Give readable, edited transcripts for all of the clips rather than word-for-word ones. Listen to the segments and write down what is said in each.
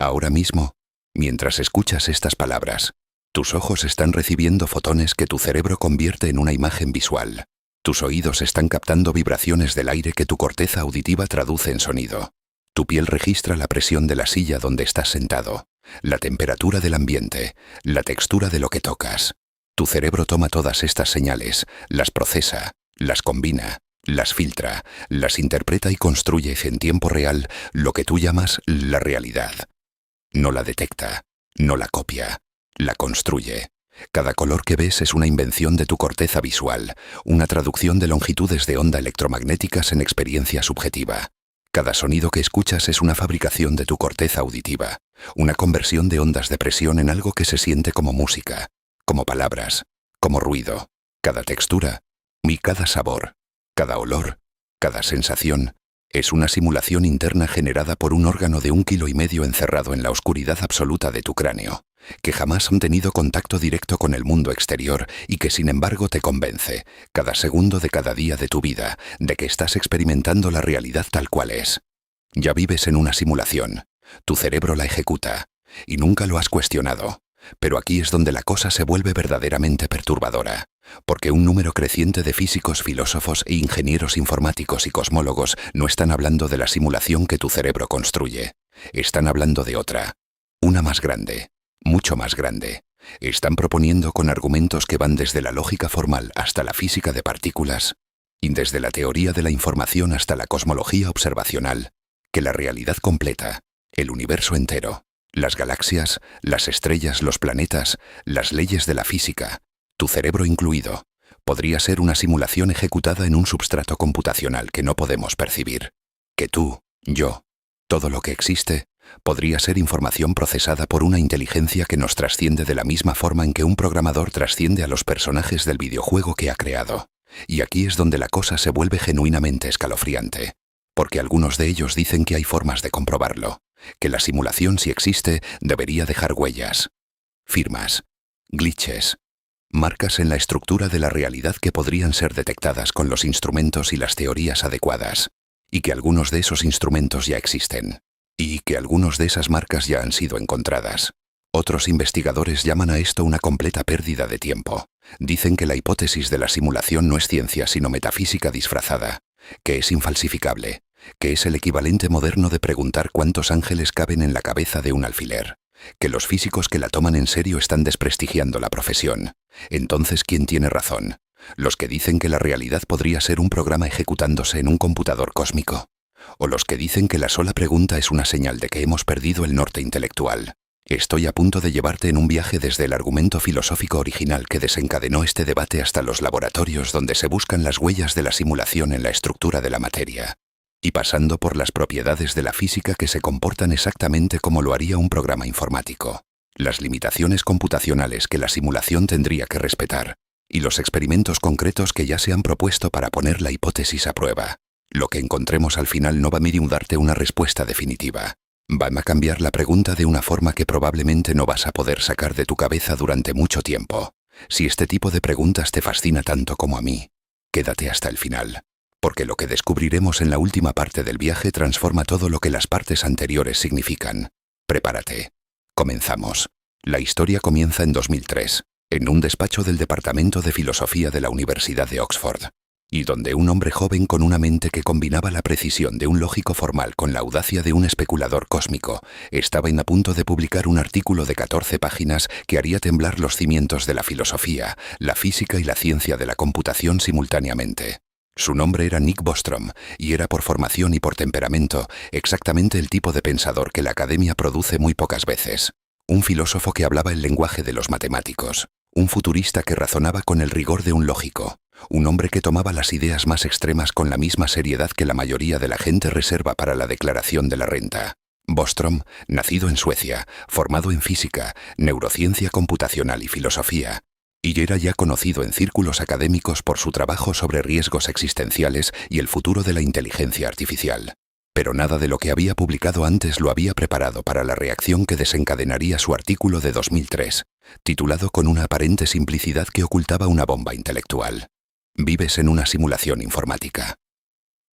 Ahora mismo, mientras escuchas estas palabras, tus ojos están recibiendo fotones que tu cerebro convierte en una imagen visual. Tus oídos están captando vibraciones del aire que tu corteza auditiva traduce en sonido. Tu piel registra la presión de la silla donde estás sentado, la temperatura del ambiente, la textura de lo que tocas. Tu cerebro toma todas estas señales, las procesa, las combina, las filtra, las interpreta y construye en tiempo real lo que tú llamas la realidad. No la detecta, no la copia, la construye. Cada color que ves es una invención de tu corteza visual, una traducción de longitudes de onda electromagnéticas en experiencia subjetiva. Cada sonido que escuchas es una fabricación de tu corteza auditiva, una conversión de ondas de presión en algo que se siente como música, como palabras, como ruido. Cada textura y cada sabor, cada olor, cada sensación, es una simulación interna generada por un órgano de 1,5 kilos encerrado en la oscuridad absoluta de tu cráneo, que jamás han tenido contacto directo con el mundo exterior y que sin embargo te convence, cada segundo de cada día de tu vida, de que estás experimentando la realidad tal cual es. Ya vives en una simulación, tu cerebro la ejecuta, y nunca lo has cuestionado. Pero aquí es donde la cosa se vuelve verdaderamente perturbadora, porque un número creciente de físicos, filósofos e ingenieros informáticos y cosmólogos no están hablando de la simulación que tu cerebro construye. Están hablando de otra, una más grande, mucho más grande. Están proponiendo con argumentos que van desde la lógica formal hasta la física de partículas, y desde la teoría de la información hasta la cosmología observacional, que la realidad completa, el universo entero, las galaxias, las estrellas, los planetas, las leyes de la física, tu cerebro incluido, podría ser una simulación ejecutada en un substrato computacional que no podemos percibir. Que tú, yo, todo lo que existe, podría ser información procesada por una inteligencia que nos trasciende de la misma forma en que un programador trasciende a los personajes del videojuego que ha creado. Y aquí es donde la cosa se vuelve genuinamente escalofriante, porque algunos de ellos dicen que hay formas de comprobarlo, que la simulación, si existe, debería dejar huellas, firmas, glitches, marcas en la estructura de la realidad que podrían ser detectadas con los instrumentos y las teorías adecuadas, y que algunos de esos instrumentos ya existen, y que algunos de esas marcas ya han sido encontradas. Otros investigadores llaman a esto una completa pérdida de tiempo. Dicen que la hipótesis de la simulación no es ciencia sino metafísica disfrazada, que es infalsificable, que es el equivalente moderno de preguntar cuántos ángeles caben en la cabeza de un alfiler, que los físicos que la toman en serio están desprestigiando la profesión. Entonces, ¿quién tiene razón? ¿Los que dicen que la realidad podría ser un programa ejecutándose en un computador cósmico? ¿O los que dicen que la sola pregunta es una señal de que hemos perdido el norte intelectual? Estoy a punto de llevarte en un viaje desde el argumento filosófico original que desencadenó este debate hasta los laboratorios donde se buscan las huellas de la simulación en la estructura de la materia, y pasando por las propiedades de la física que se comportan exactamente como lo haría un programa informático, las limitaciones computacionales que la simulación tendría que respetar, y los experimentos concretos que ya se han propuesto para poner la hipótesis a prueba. Lo que encontremos al final no va a darte una respuesta definitiva. Van a cambiar la pregunta de una forma que probablemente no vas a poder sacar de tu cabeza durante mucho tiempo. Si este tipo de preguntas te fascina tanto como a mí, quédate hasta el final, porque lo que descubriremos en la última parte del viaje transforma todo lo que las partes anteriores significan. Prepárate. Comenzamos. La historia comienza en 2003, en un despacho del Departamento de Filosofía de la Universidad de Oxford, y donde un hombre joven con una mente que combinaba la precisión de un lógico formal con la audacia de un especulador cósmico, estaba a punto de publicar un artículo de 14 páginas que haría temblar los cimientos de la filosofía, la física y la ciencia de la computación simultáneamente. Su nombre era Nick Bostrom, y era por formación y por temperamento exactamente el tipo de pensador que la academia produce muy pocas veces. Un filósofo que hablaba el lenguaje de los matemáticos, un futurista que razonaba con el rigor de un lógico, un hombre que tomaba las ideas más extremas con la misma seriedad que la mayoría de la gente reserva para la declaración de la renta. Bostrom, nacido en Suecia, formado en física, neurociencia computacional y filosofía, y era ya conocido en círculos académicos por su trabajo sobre riesgos existenciales y el futuro de la inteligencia artificial. Pero nada de lo que había publicado antes lo había preparado para la reacción que desencadenaría su artículo de 2003, titulado con una aparente simplicidad que ocultaba una bomba intelectual. Vives en una simulación informática.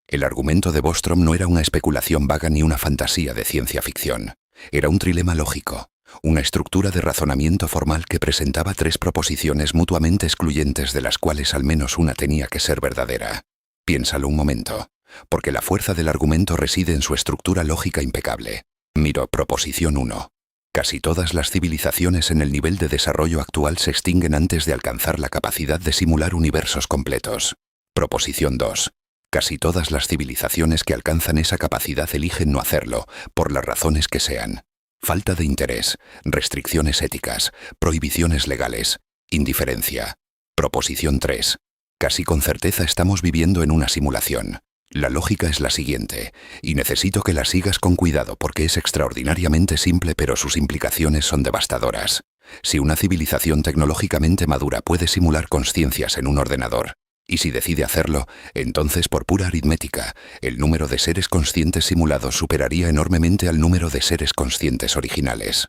El argumento de Bostrom no era una especulación vaga ni una fantasía de ciencia ficción. Era un trilema lógico, una estructura de razonamiento formal que presentaba tres proposiciones mutuamente excluyentes de las cuales al menos una tenía que ser verdadera. Piénsalo un momento, porque la fuerza del argumento reside en su estructura lógica impecable. Miro proposición 1. Casi todas las civilizaciones en el nivel de desarrollo actual se extinguen antes de alcanzar la capacidad de simular universos completos. Proposición 2. Casi todas las civilizaciones que alcanzan esa capacidad eligen no hacerlo, por las razones que sean. Falta de interés, restricciones éticas, prohibiciones legales, indiferencia. Proposición 3. Casi con certeza estamos viviendo en una simulación. La lógica es la siguiente, y necesito que la sigas con cuidado porque es extraordinariamente simple pero sus implicaciones son devastadoras. Si una civilización tecnológicamente madura puede simular consciencias en un ordenador, y si decide hacerlo, entonces por pura aritmética, el número de seres conscientes simulados superaría enormemente al número de seres conscientes originales.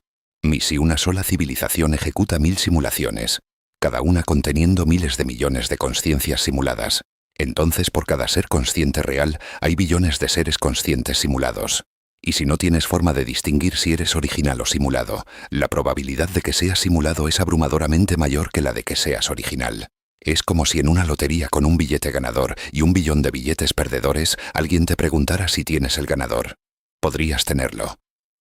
Si una sola civilización ejecuta 1000 simulaciones, cada una conteniendo miles de millones de consciencias simuladas, entonces por cada ser consciente real hay billones de seres conscientes simulados. Y si no tienes forma de distinguir si eres original o simulado, la probabilidad de que seas simulado es abrumadoramente mayor que la de que seas original. Es como si en una lotería con un billete ganador y un billón de billetes perdedores alguien te preguntara si tienes el ganador. Podrías tenerlo,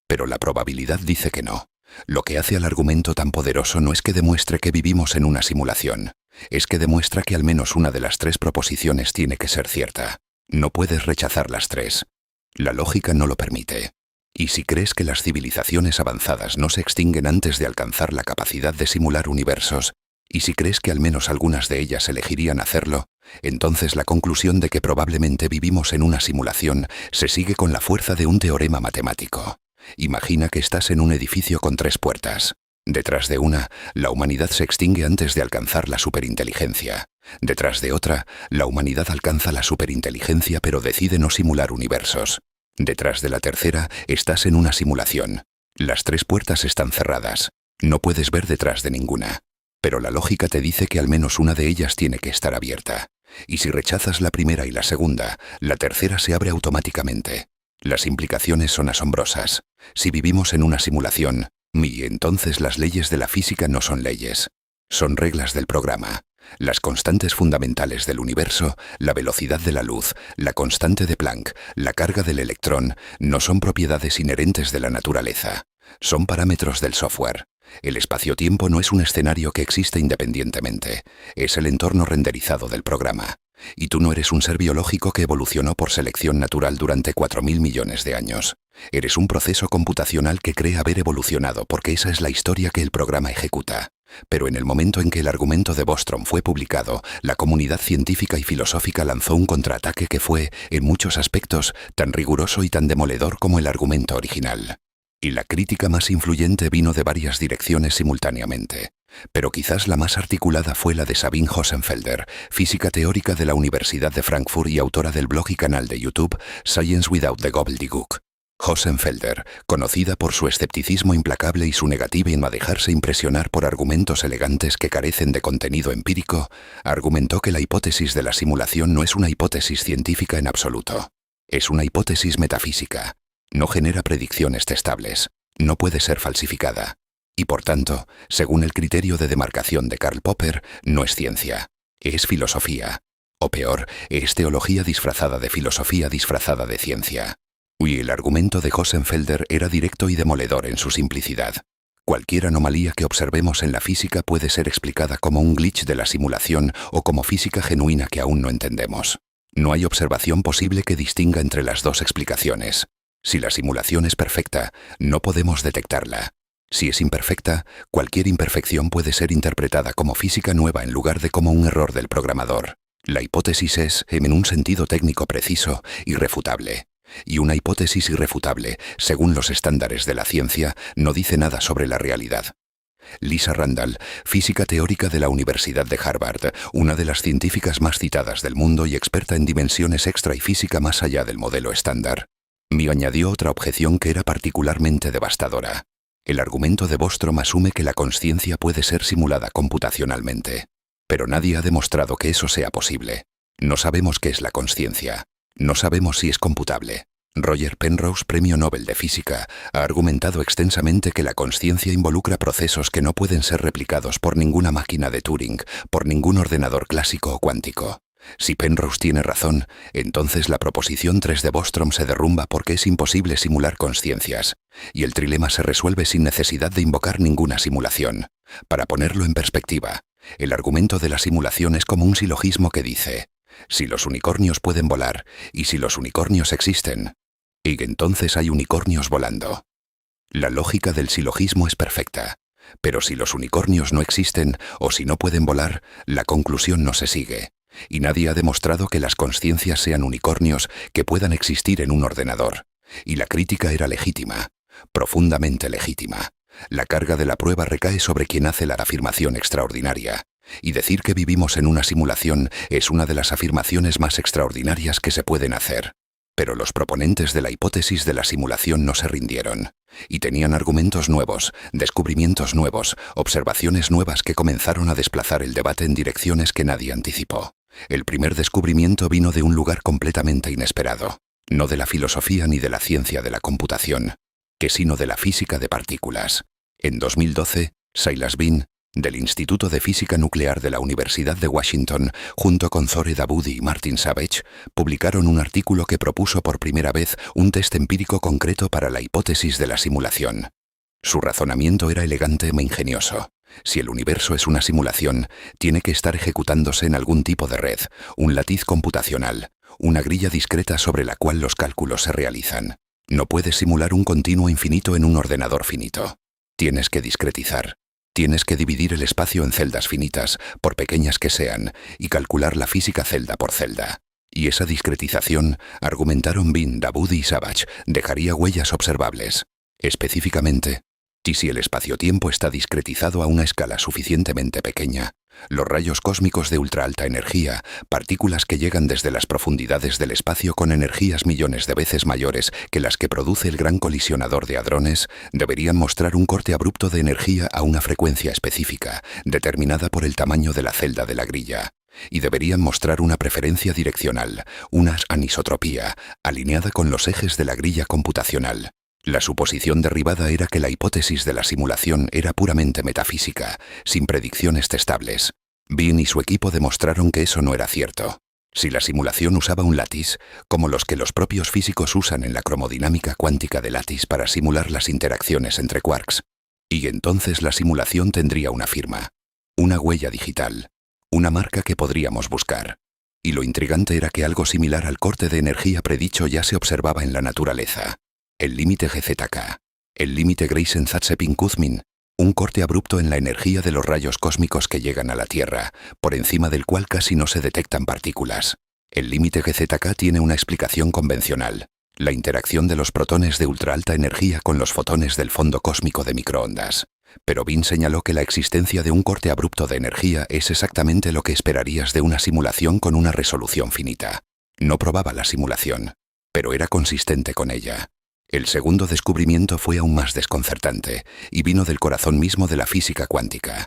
pero la probabilidad dice que no. Lo que hace al argumento tan poderoso no es que demuestre que vivimos en una simulación, es que demuestra que al menos una de las tres proposiciones tiene que ser cierta. No puedes rechazar las tres. La lógica no lo permite. Y si crees que las civilizaciones avanzadas no se extinguen antes de alcanzar la capacidad de simular universos, y si crees que al menos algunas de ellas elegirían hacerlo, entonces la conclusión de que probablemente vivimos en una simulación se sigue con la fuerza de un teorema matemático. Imagina que estás en un edificio con 3 puertas. Detrás de una, la humanidad se extingue antes de alcanzar la superinteligencia. Detrás de otra, la humanidad alcanza la superinteligencia pero decide no simular universos. Detrás de la tercera, estás en una simulación. Las 3 puertas están cerradas. No puedes ver detrás de ninguna. Pero la lógica te dice que al menos una de ellas tiene que estar abierta. Y si rechazas la primera y la segunda, la tercera se abre automáticamente. Las implicaciones son asombrosas. Si vivimos en una simulación, entonces las leyes de la física no son leyes. Son reglas del programa. Las constantes fundamentales del universo, la velocidad de la luz, la constante de Planck, la carga del electrón, no son propiedades inherentes de la naturaleza. Son parámetros del software. El espacio-tiempo no es un escenario que existe independientemente. Es el entorno renderizado del programa. Y tú no eres un ser biológico que evolucionó por selección natural durante 4.000 millones de años. Eres un proceso computacional que cree haber evolucionado porque esa es la historia que el programa ejecuta. Pero en el momento en que el argumento de Bostrom fue publicado, la comunidad científica y filosófica lanzó un contraataque que fue, en muchos aspectos, tan riguroso y tan demoledor como el argumento original. Y la crítica más influyente vino de varias direcciones simultáneamente. Pero quizás la más articulada fue la de Sabine Hossenfelder, física teórica de la Universidad de Frankfurt y autora del blog y canal de YouTube Science Without the Gobbledygook. Hossenfelder, conocida por su escepticismo implacable y su negativa en dejarse impresionar por argumentos elegantes que carecen de contenido empírico, argumentó que la hipótesis de la simulación no es una hipótesis científica en absoluto. Es una hipótesis metafísica. No genera predicciones testables. No puede ser falsificada. Y por tanto, según el criterio de demarcación de Karl Popper, no es ciencia. Es filosofía. O peor, es teología disfrazada de filosofía disfrazada de ciencia. Y el argumento de Hossenfelder era directo y demoledor en su simplicidad. Cualquier anomalía que observemos en la física puede ser explicada como un glitch de la simulación o como física genuina que aún no entendemos. No hay observación posible que distinga entre las dos explicaciones. Si la simulación es perfecta, no podemos detectarla. Si es imperfecta, cualquier imperfección puede ser interpretada como física nueva en lugar de como un error del programador. La hipótesis es, en un sentido técnico preciso, irrefutable. Y una hipótesis irrefutable, según los estándares de la ciencia, no dice nada sobre la realidad. Lisa Randall, física teórica de la Universidad de Harvard, una de las científicas más citadas del mundo y experta en dimensiones extra y física más allá del modelo estándar, añadió otra objeción que era particularmente devastadora. El argumento de Bostrom asume que la consciencia puede ser simulada computacionalmente. Pero nadie ha demostrado que eso sea posible. No sabemos qué es la consciencia. No sabemos si es computable. Roger Penrose, Premio Nobel de Física, ha argumentado extensamente que la consciencia involucra procesos que no pueden ser replicados por ninguna máquina de Turing, por ningún ordenador clásico o cuántico. Si Penrose tiene razón, entonces la proposición 3 de Bostrom se derrumba porque es imposible simular consciencias, y el trilema se resuelve sin necesidad de invocar ninguna simulación. Para ponerlo en perspectiva, el argumento de la simulación es como un silogismo que dice: si los unicornios pueden volar, y si los unicornios existen, y entonces hay unicornios volando. La lógica del silogismo es perfecta, pero si los unicornios no existen o si no pueden volar, la conclusión no se sigue. Y nadie ha demostrado que las consciencias sean unicornios que puedan existir en un ordenador. Y la crítica era legítima, profundamente legítima. La carga de la prueba recae sobre quien hace la afirmación extraordinaria. Y decir que vivimos en una simulación es una de las afirmaciones más extraordinarias que se pueden hacer. Pero los proponentes de la hipótesis de la simulación no se rindieron. Y tenían argumentos nuevos, descubrimientos nuevos, observaciones nuevas que comenzaron a desplazar el debate en direcciones que nadie anticipó. El primer descubrimiento vino de un lugar completamente inesperado, no de la filosofía ni de la ciencia de la computación, sino de la física de partículas. En 2012, Silas Bean, del Instituto de Física Nuclear de la Universidad de Washington, junto con Zore Dawoodi y Martin Savage, publicaron un artículo que propuso por primera vez un test empírico concreto para la hipótesis de la simulación. Su razonamiento era elegante e ingenioso. Si el universo es una simulación, tiene que estar ejecutándose en algún tipo de red, un látiz computacional, una grilla discreta sobre la cual los cálculos se realizan. No puedes simular un continuo infinito en un ordenador finito. Tienes que discretizar. Tienes que dividir el espacio en celdas finitas, por pequeñas que sean, y calcular la física celda por celda. Y esa discretización, argumentaron Bean, Dawoodi y Savage, dejaría huellas observables. Específicamente, si el espacio-tiempo está discretizado a una escala suficientemente pequeña, los rayos cósmicos de ultra alta energía, partículas que llegan desde las profundidades del espacio con energías millones de veces mayores que las que produce el gran colisionador de hadrones, deberían mostrar un corte abrupto de energía a una frecuencia específica, determinada por el tamaño de la celda de la grilla. Y deberían mostrar una preferencia direccional, una anisotropía, alineada con los ejes de la grilla computacional. La suposición derivada era que la hipótesis de la simulación era puramente metafísica, sin predicciones testables. Bean y su equipo demostraron que eso no era cierto. Si la simulación usaba un látiz, como los que los propios físicos usan en la cromodinámica cuántica de látiz para simular las interacciones entre quarks, y entonces la simulación tendría una firma, una huella digital, una marca que podríamos buscar. Y lo intrigante era que algo similar al corte de energía predicho ya se observaba en la naturaleza. El límite GZK, el límite Grayson-Zatsepin-Kuzmin, un corte abrupto en la energía de los rayos cósmicos que llegan a la Tierra, por encima del cual casi no se detectan partículas. El límite GZK tiene una explicación convencional, la interacción de los protones de ultra alta energía con los fotones del fondo cósmico de microondas. Pero Bean señaló que la existencia de un corte abrupto de energía es exactamente lo que esperarías de una simulación con una resolución finita. No probaba la simulación, pero era consistente con ella. El segundo descubrimiento fue aún más desconcertante, y vino del corazón mismo de la física cuántica.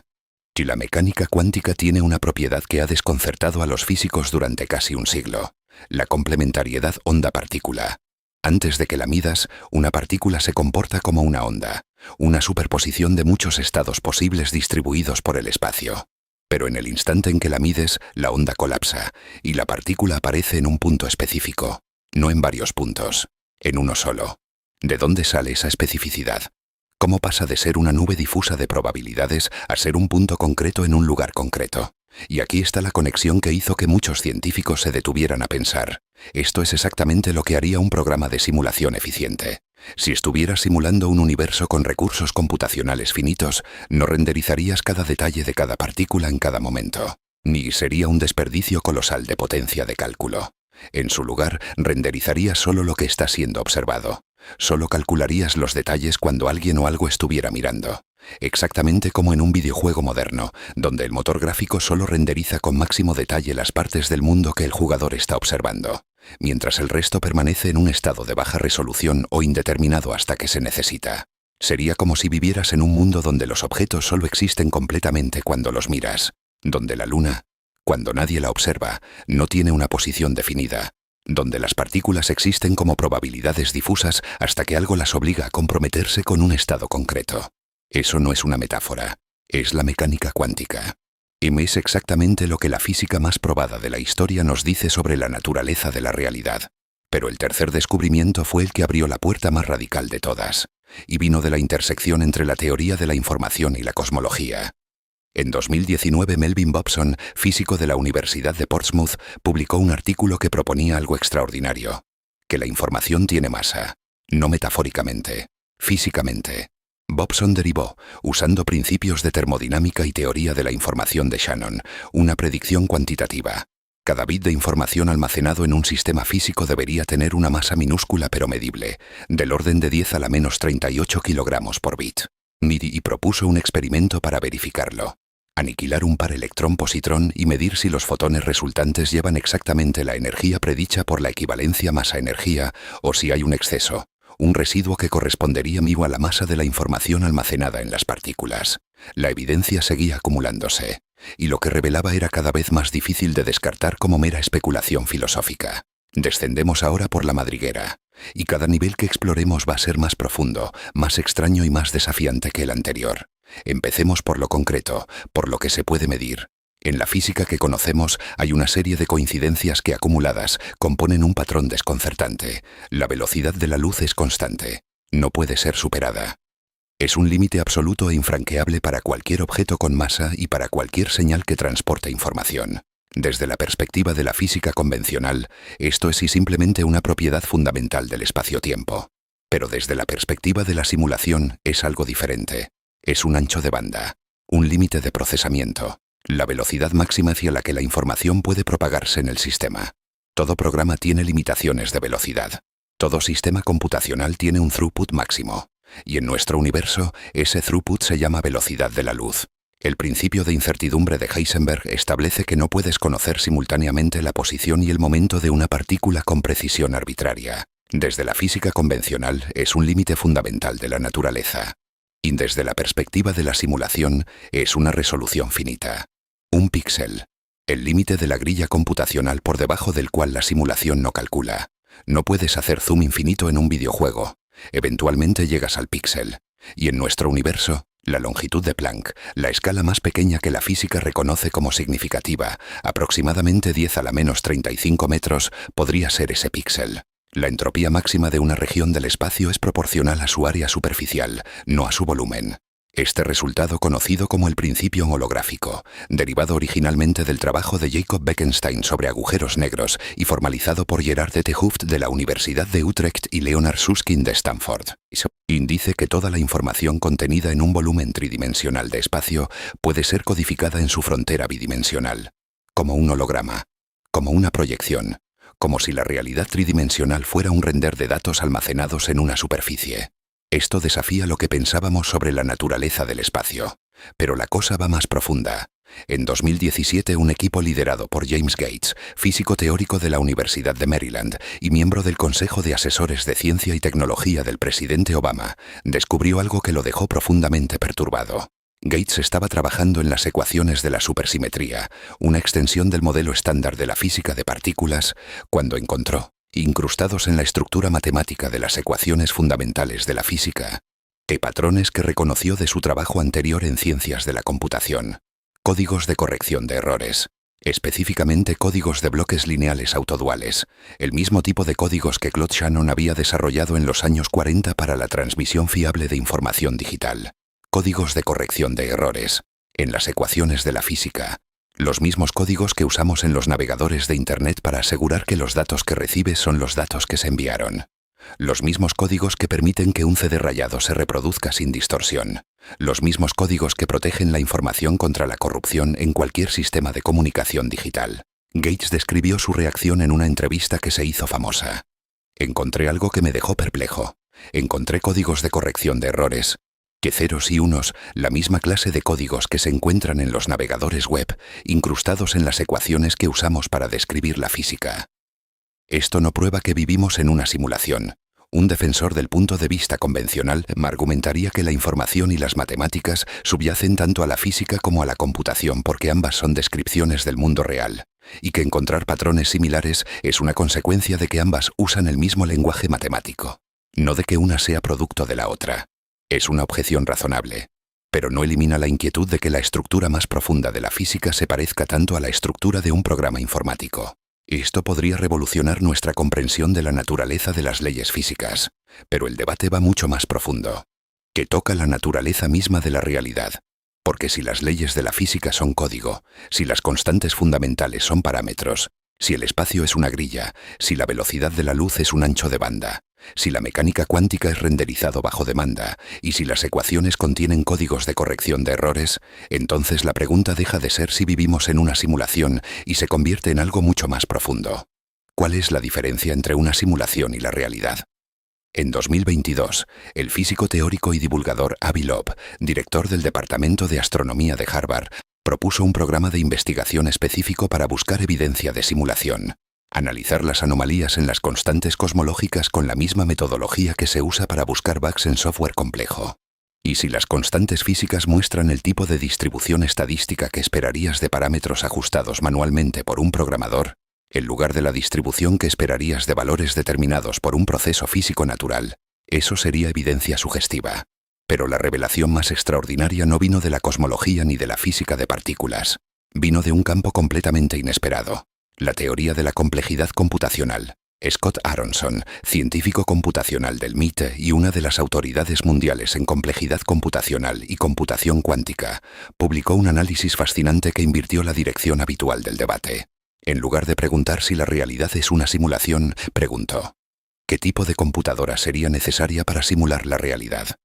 Si la mecánica cuántica tiene una propiedad que ha desconcertado a los físicos durante casi un siglo, la complementariedad onda-partícula. Antes de que la midas, una partícula se comporta como una onda, una superposición de muchos estados posibles distribuidos por el espacio. Pero en el instante en que la mides, la onda colapsa, y la partícula aparece en un punto específico, no en varios puntos, en uno solo. ¿De dónde sale esa especificidad? ¿Cómo pasa de ser una nube difusa de probabilidades a ser un punto concreto en un lugar concreto? Y aquí está la conexión que hizo que muchos científicos se detuvieran a pensar. Esto es exactamente lo que haría un programa de simulación eficiente. Si estuvieras simulando un universo con recursos computacionales finitos, no renderizarías cada detalle de cada partícula en cada momento. Ni sería un desperdicio colosal de potencia de cálculo. En su lugar, renderizarías solo lo que está siendo observado. Solo calcularías los detalles cuando alguien o algo estuviera mirando. Exactamente como en un videojuego moderno, donde el motor gráfico solo renderiza con máximo detalle las partes del mundo que el jugador está observando, mientras el resto permanece en un estado de baja resolución o indeterminado hasta que se necesita. Sería como si vivieras en un mundo donde los objetos solo existen completamente cuando los miras, donde la luna, cuando nadie la observa, no tiene una posición definida, donde las partículas existen como probabilidades difusas hasta que algo las obliga a comprometerse con un estado concreto. Eso no es una metáfora, es la mecánica cuántica. Es exactamente lo que la física más probada de la historia nos dice sobre la naturaleza de la realidad. Pero el tercer descubrimiento fue el que abrió la puerta más radical de todas, y vino de la intersección entre la teoría de la información y la cosmología. En 2019, Melvin Bobson, físico de la Universidad de Portsmouth, publicó un artículo que proponía algo extraordinario: que la información tiene masa, no metafóricamente, físicamente. Bobson derivó, usando principios de termodinámica y teoría de la información de Shannon, una predicción cuantitativa. Cada bit de información almacenado en un sistema físico debería tener una masa minúscula pero medible, del orden de 10 a la menos 38 kilogramos por bit. Y propuso un experimento para verificarlo: aniquilar un par electrón-positrón y medir si los fotones resultantes llevan exactamente la energía predicha por la equivalencia masa-energía o si hay un exceso, un residuo que correspondería a la masa de la información almacenada en las partículas. La evidencia seguía acumulándose, y lo que revelaba era cada vez más difícil de descartar como mera especulación filosófica. Descendemos ahora por la madriguera, y cada nivel que exploremos va a ser más profundo, más extraño y más desafiante que el anterior. Empecemos por lo concreto, por lo que se puede medir. En la física que conocemos hay una serie de coincidencias que, acumuladas, componen un patrón desconcertante. La velocidad de la luz es constante. No puede ser superada. Es un límite absoluto e infranqueable para cualquier objeto con masa y para cualquier señal que transporte información. Desde la perspectiva de la física convencional, esto es simplemente una propiedad fundamental del espacio-tiempo. Pero desde la perspectiva de la simulación es algo diferente. Es un ancho de banda, un límite de procesamiento, la velocidad máxima hacia la que la información puede propagarse en el sistema. Todo programa tiene limitaciones de velocidad. Todo sistema computacional tiene un throughput máximo. Y en nuestro universo, ese throughput se llama velocidad de la luz. El principio de incertidumbre de Heisenberg establece que no puedes conocer simultáneamente la posición y el momento de una partícula con precisión arbitraria. Desde la física convencional es un límite fundamental de la naturaleza. Y desde la perspectiva de la simulación es una resolución finita. Un píxel. El límite de la grilla computacional por debajo del cual la simulación no calcula. No puedes hacer zoom infinito en un videojuego. Eventualmente llegas al píxel. Y en nuestro universo, la longitud de Planck, la escala más pequeña que la física reconoce como significativa, aproximadamente 10 a la menos 35 metros, podría ser ese píxel. La entropía máxima de una región del espacio es proporcional a su área superficial, no a su volumen. Este resultado, conocido como el principio holográfico, derivado originalmente del trabajo de Jacob Bekenstein sobre agujeros negros y formalizado por Gerard de 't Hooft de la Universidad de Utrecht y Leonard Susskind de Stanford, dice que toda la información contenida en un volumen tridimensional de espacio puede ser codificada en su frontera bidimensional, como un holograma, como una proyección, como si la realidad tridimensional fuera un render de datos almacenados en una superficie. Esto desafía lo que pensábamos sobre la naturaleza del espacio. Pero la cosa va más profunda. En 2017, un equipo liderado por James Gates, físico teórico de la Universidad de Maryland y miembro del Consejo de Asesores de Ciencia y Tecnología del presidente Obama, descubrió algo que lo dejó profundamente perturbado. Gates estaba trabajando en las ecuaciones de la supersimetría, una extensión del modelo estándar de la física de partículas, cuando encontró, incrustados en la estructura matemática de las ecuaciones fundamentales de la física, patrones que reconoció de su trabajo anterior en ciencias de la computación. Códigos de corrección de errores, específicamente códigos de bloques lineales autoduales, el mismo tipo de códigos que Claude Shannon había desarrollado en los años 40 para la transmisión fiable de información digital. Códigos de corrección de errores, en las ecuaciones de la física. Los mismos códigos que usamos en los navegadores de Internet para asegurar que los datos que recibes son los datos que se enviaron. Los mismos códigos que permiten que un CD rayado se reproduzca sin distorsión. Los mismos códigos que protegen la información contra la corrupción en cualquier sistema de comunicación digital. Gates describió su reacción en una entrevista que se hizo famosa. Encontré algo que me dejó perplejo. Encontré códigos de corrección de errores. Que ceros y unos, la misma clase de códigos que se encuentran en los navegadores web, incrustados en las ecuaciones que usamos para describir la física. Esto no prueba que vivimos en una simulación. Un defensor del punto de vista convencional argumentaría que la información y las matemáticas subyacen tanto a la física como a la computación porque ambas son descripciones del mundo real. y que encontrar patrones similares es una consecuencia de que ambas usan el mismo lenguaje matemático, no de que una sea producto de la otra. Es una objeción razonable, pero no elimina la inquietud de que la estructura más profunda de la física se parezca tanto a la estructura de un programa informático. Esto podría revolucionar nuestra comprensión de la naturaleza de las leyes físicas, pero el debate va mucho más profundo, que toca la naturaleza misma de la realidad. Porque si las leyes de la física son código, si las constantes fundamentales son parámetros, si el espacio es una grilla, si la velocidad de la luz es un ancho de banda, si la mecánica cuántica es renderizado bajo demanda y si las ecuaciones contienen códigos de corrección de errores, entonces la pregunta deja de ser si vivimos en una simulación y se convierte en algo mucho más profundo. ¿Cuál es la diferencia entre una simulación y la realidad? En 2022, el físico teórico y divulgador Avi Loeb, director del Departamento de Astronomía de Harvard, propuso un programa de investigación específico para buscar evidencia de simulación, analizar las anomalías en las constantes cosmológicas con la misma metodología que se usa para buscar bugs en software complejo. Y si las constantes físicas muestran el tipo de distribución estadística que esperarías de parámetros ajustados manualmente por un programador, en lugar de la distribución que esperarías de valores determinados por un proceso físico natural, eso sería evidencia sugestiva. Pero la revelación más extraordinaria no vino de la cosmología ni de la física de partículas. Vino de un campo completamente inesperado: la teoría de la complejidad computacional. Scott Aronson, científico computacional del MIT y una de las autoridades mundiales en complejidad computacional y computación cuántica, publicó un análisis fascinante que invirtió la dirección habitual del debate. En lugar de preguntar si la realidad es una simulación, preguntó: ¿qué tipo de computadora sería necesaria para simular la realidad?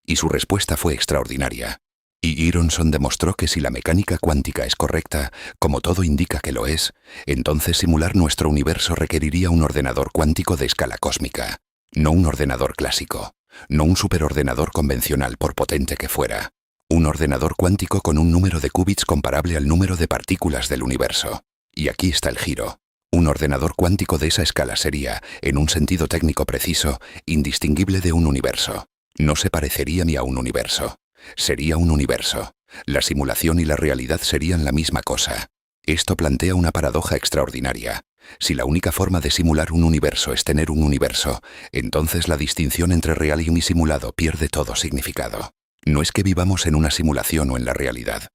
Y su respuesta fue extraordinaria. Y Aronson demostró que si la mecánica cuántica es correcta, como todo indica que lo es, entonces simular nuestro universo requeriría un ordenador cuántico de escala cósmica, no un ordenador clásico, no un superordenador convencional por potente que fuera, un ordenador cuántico con un número de qubits comparable al número de partículas del universo. Y aquí está el giro. Un ordenador cuántico de esa escala sería, en un sentido técnico preciso, indistinguible de un universo. No se parecería ni a un universo. Sería un universo. La simulación y la realidad serían la misma cosa. Esto plantea una paradoja extraordinaria. Si la única forma de simular un universo es tener un universo, entonces la distinción entre real y un simulado pierde todo significado. No es que vivamos en una simulación o en la realidad.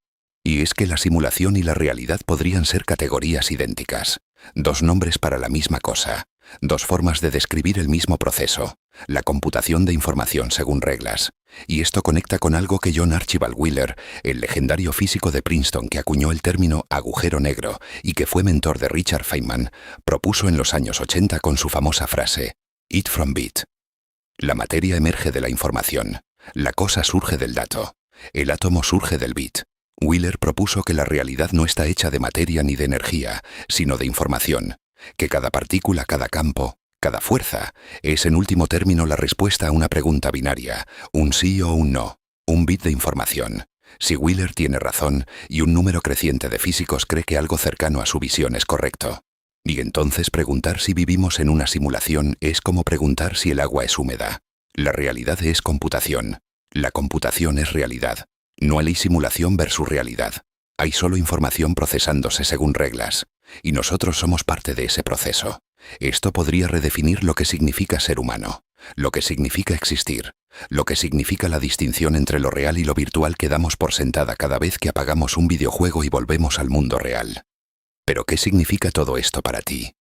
Y es que la simulación y la realidad podrían ser categorías idénticas, dos nombres para la misma cosa, dos formas de describir el mismo proceso, la computación de información según reglas. Y esto conecta con algo que John Archibald Wheeler, el legendario físico de Princeton que acuñó el término agujero negro y que fue mentor de Richard Feynman, propuso en los años 80 con su famosa frase: "It from bit". La materia emerge de la información, la cosa surge del dato, el átomo surge del bit. Wheeler propuso que la realidad no está hecha de materia ni de energía, sino de información, que cada partícula, cada campo, cada fuerza, es en último término la respuesta a una pregunta binaria, un sí o un no, un bit de información. Si Wheeler tiene razón, y un número creciente de físicos cree que algo cercano a su visión es correcto. Y entonces preguntar si vivimos en una simulación es como preguntar si el agua es húmeda. La realidad es computación. La computación es realidad. No hay simulación versus realidad. Hay solo información procesándose según reglas, y nosotros somos parte de ese proceso. Esto podría redefinir lo que significa ser humano, lo que significa existir, lo que significa la distinción entre lo real y lo virtual que damos por sentada cada vez que apagamos un videojuego y volvemos al mundo real. Pero ¿qué significa todo esto para ti?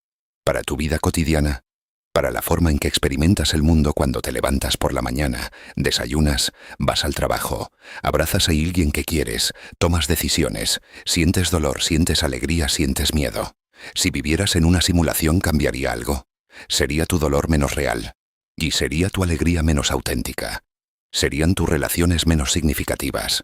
¿Para tu vida cotidiana? ¿Para la forma en que experimentas el mundo cuando te levantas por la mañana, desayunas, vas al trabajo, abrazas a alguien que quieres, tomas decisiones, sientes dolor, sientes alegría, sientes miedo? Si vivieras en una simulación, ¿cambiaría algo? ¿Sería tu dolor menos real? ¿Y sería tu alegría menos auténtica? ¿Serían tus relaciones menos significativas?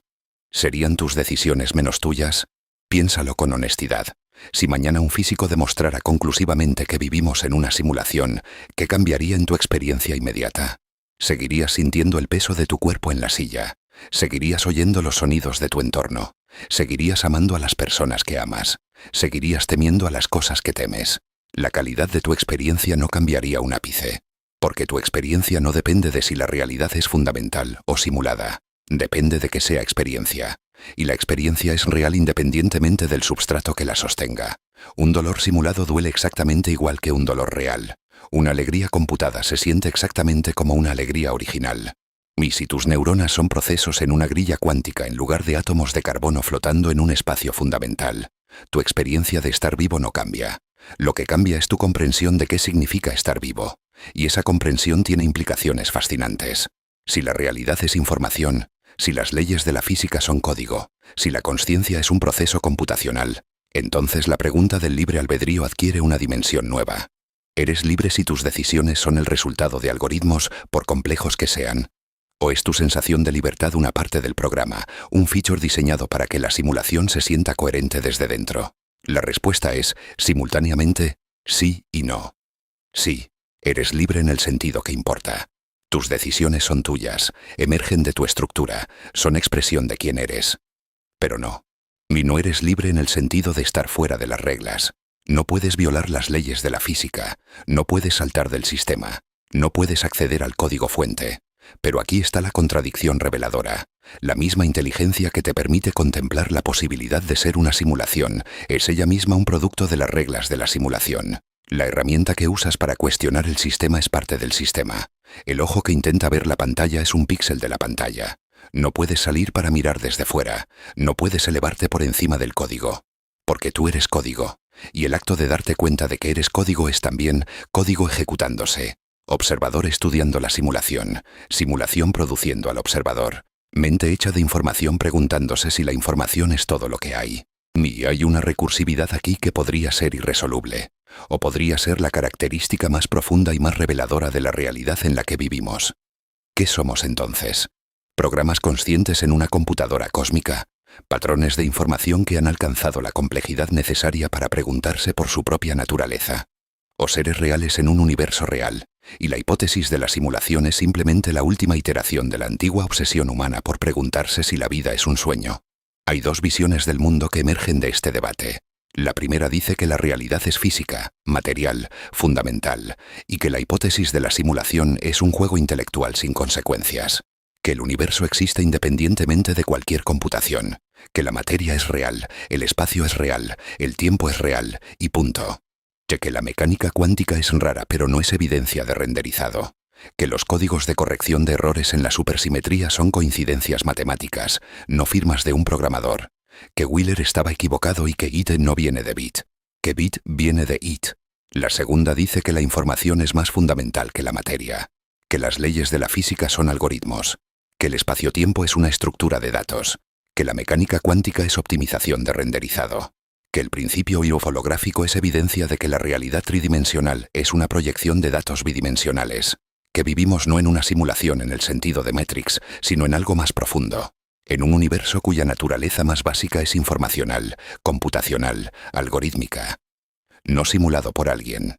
¿Serían tus decisiones menos tuyas? Piénsalo con honestidad. Si mañana un físico demostrara conclusivamente que vivimos en una simulación, ¿qué cambiaría en tu experiencia inmediata? ¿Seguirías sintiendo el peso de tu cuerpo en la silla? ¿Seguirías oyendo los sonidos de tu entorno? ¿Seguirías amando a las personas que amas? ¿Seguirías temiendo a las cosas que temes? La calidad de tu experiencia no cambiaría un ápice, porque tu experiencia no depende de si la realidad es fundamental o simulada. Depende de que sea experiencia. Y la experiencia es real independientemente del substrato que la sostenga. Un dolor simulado duele exactamente igual que un dolor real. Una alegría computada se siente exactamente como una alegría original. Y si tus neuronas son procesos en una grilla cuántica en lugar de átomos de carbono flotando en un espacio fundamental, tu experiencia de estar vivo no cambia. Lo que cambia es tu comprensión de qué significa estar vivo. Y esa comprensión tiene implicaciones fascinantes. Si la realidad es información, si las leyes de la física son código, si la consciencia es un proceso computacional, entonces la pregunta del libre albedrío adquiere una dimensión nueva. ¿Eres libre si tus decisiones son el resultado de algoritmos, por complejos que sean? ¿O es tu sensación de libertad una parte del programa, un feature diseñado para que la simulación se sienta coherente desde dentro? La respuesta es, simultáneamente, sí y no. Sí, eres libre en el sentido que importa. Tus decisiones son tuyas, emergen de tu estructura, son expresión de quién eres. Pero no. Y no eres libre en el sentido de estar fuera de las reglas. No puedes violar las leyes de la física, no puedes saltar del sistema, no puedes acceder al código fuente. Pero aquí está la contradicción reveladora. La misma inteligencia que te permite contemplar la posibilidad de ser una simulación es ella misma un producto de las reglas de la simulación. La herramienta que usas para cuestionar el sistema es parte del sistema. El ojo que intenta ver la pantalla es un píxel de la pantalla. No puedes salir para mirar desde fuera, no puedes elevarte por encima del código. Porque tú eres código. Y el acto de darte cuenta de que eres código es también código ejecutándose. Observador estudiando la simulación, simulación produciendo al observador. Mente hecha de información preguntándose si la información es todo lo que hay. Y hay una recursividad aquí que podría ser irresoluble. O podría ser la característica más profunda y más reveladora de la realidad en la que vivimos. ¿Qué somos entonces? ¿Programas conscientes en una computadora cósmica? ¿Patrones de información que han alcanzado la complejidad necesaria para preguntarse por su propia naturaleza? ¿O seres reales en un universo real? Y la hipótesis de la simulación es simplemente la última iteración de la antigua obsesión humana por preguntarse si la vida es un sueño. Hay dos visiones del mundo que emergen de este debate. La primera dice que la realidad es física, material, fundamental, y que la hipótesis de la simulación es un juego intelectual sin consecuencias. Que el universo existe independientemente de cualquier computación. Que la materia es real, el espacio es real, el tiempo es real, y punto. Que la mecánica cuántica es rara pero no es evidencia de renderizado. Que los códigos de corrección de errores en la supersimetría son coincidencias matemáticas, no firmas de un programador. Que Wheeler estaba equivocado y que it no viene de bit. Que bit viene de it. La segunda dice que la información es más fundamental que la materia. Que las leyes de la física son algoritmos. Que el espacio-tiempo es una estructura de datos. Que la mecánica cuántica es optimización de renderizado. Que el principio holográfico es evidencia de que la realidad tridimensional es una proyección de datos bidimensionales. Que vivimos no en una simulación en el sentido de Matrix, sino en algo más profundo. En un universo cuya naturaleza más básica es informacional, computacional, algorítmica. No simulado por alguien.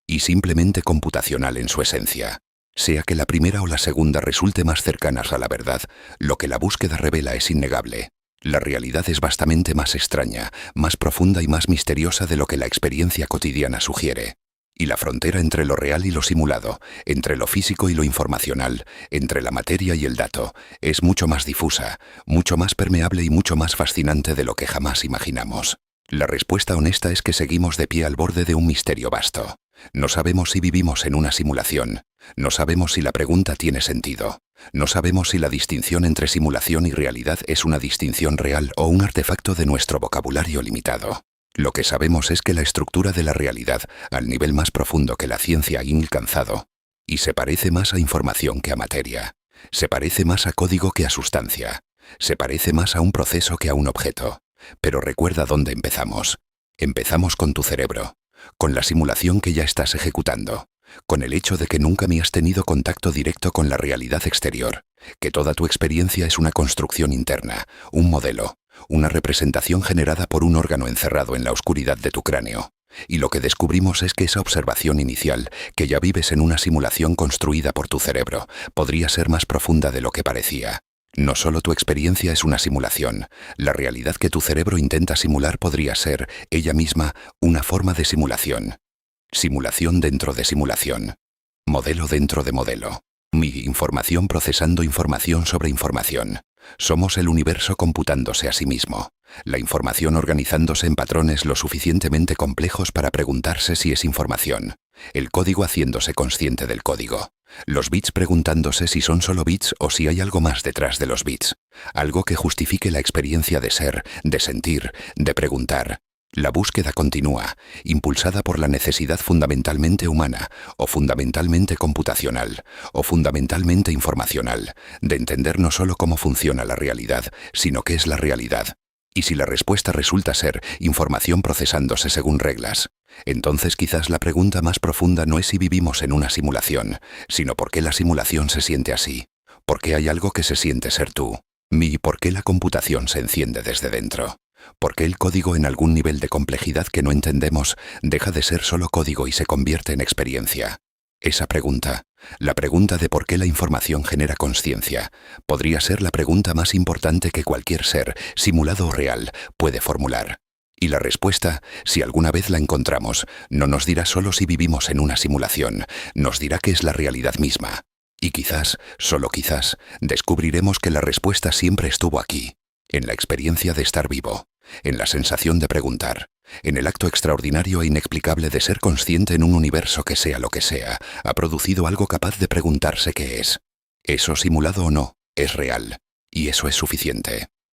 Y simplemente computacional en su esencia. Sea que la primera o la segunda resulte más cercanas a la verdad, lo que la búsqueda revela es innegable. La realidad es vastamente más extraña, más profunda y más misteriosa de lo que la experiencia cotidiana sugiere. Y la frontera entre lo real y lo simulado, entre lo físico y lo informacional, entre la materia y el dato, es mucho más difusa, mucho más permeable y mucho más fascinante de lo que jamás imaginamos. La respuesta honesta es que seguimos de pie al borde de un misterio vasto. No sabemos si vivimos en una simulación. No sabemos si la pregunta tiene sentido. No sabemos si la distinción entre simulación y realidad es una distinción real o un artefacto de nuestro vocabulario limitado. Lo que sabemos es que la estructura de la realidad, al nivel más profundo que la ciencia ha alcanzado, y se parece más a información que a materia, se parece más a código que a sustancia, se parece más a un proceso que a un objeto. Pero recuerda dónde empezamos. Empezamos con tu cerebro, con la simulación que ya estás ejecutando, con el hecho de que nunca me has tenido contacto directo con la realidad exterior, que toda tu experiencia es una construcción interna, un modelo, una representación generada por un órgano encerrado en la oscuridad de tu cráneo. Y lo que descubrimos es que esa observación inicial, que ya vives en una simulación construida por tu cerebro, podría ser más profunda de lo que parecía. No solo tu experiencia es una simulación, la realidad que tu cerebro intenta simular podría ser, ella misma, una forma de simulación. Simulación dentro de simulación. Modelo dentro de modelo. Mi información procesando información sobre información. Somos el universo computándose a sí mismo. la información organizándose en patrones lo suficientemente complejos para preguntarse si es información, el código haciéndose consciente del código, los bits preguntándose si son solo bits o si hay algo más detrás de los bits, algo que justifique la experiencia de ser, de sentir, de preguntar. La búsqueda continúa, impulsada por la necesidad fundamentalmente humana, o fundamentalmente computacional, o fundamentalmente informacional, de entender no solo cómo funciona la realidad, sino qué es la realidad. Y si la respuesta resulta ser información procesándose según reglas, entonces quizás la pregunta más profunda no es si vivimos en una simulación, sino por qué la simulación se siente así, por qué hay algo que se siente ser tú, y por qué la computación se enciende desde dentro. ¿Por qué el código en algún nivel de complejidad que no entendemos deja de ser solo código y se convierte en experiencia? Esa pregunta, la pregunta de por qué la información genera consciencia, podría ser la pregunta más importante que cualquier ser, simulado o real, puede formular. Y la respuesta, si alguna vez la encontramos, no nos dirá solo si vivimos en una simulación, nos dirá que es la realidad misma. Y quizás, solo quizás, descubriremos que la respuesta siempre estuvo aquí, en la experiencia de estar vivo, en la sensación de preguntar, en el acto extraordinario e inexplicable de ser consciente en un universo que sea lo que sea, ha producido algo capaz de preguntarse qué es. Eso, simulado o no, es real, y eso es suficiente.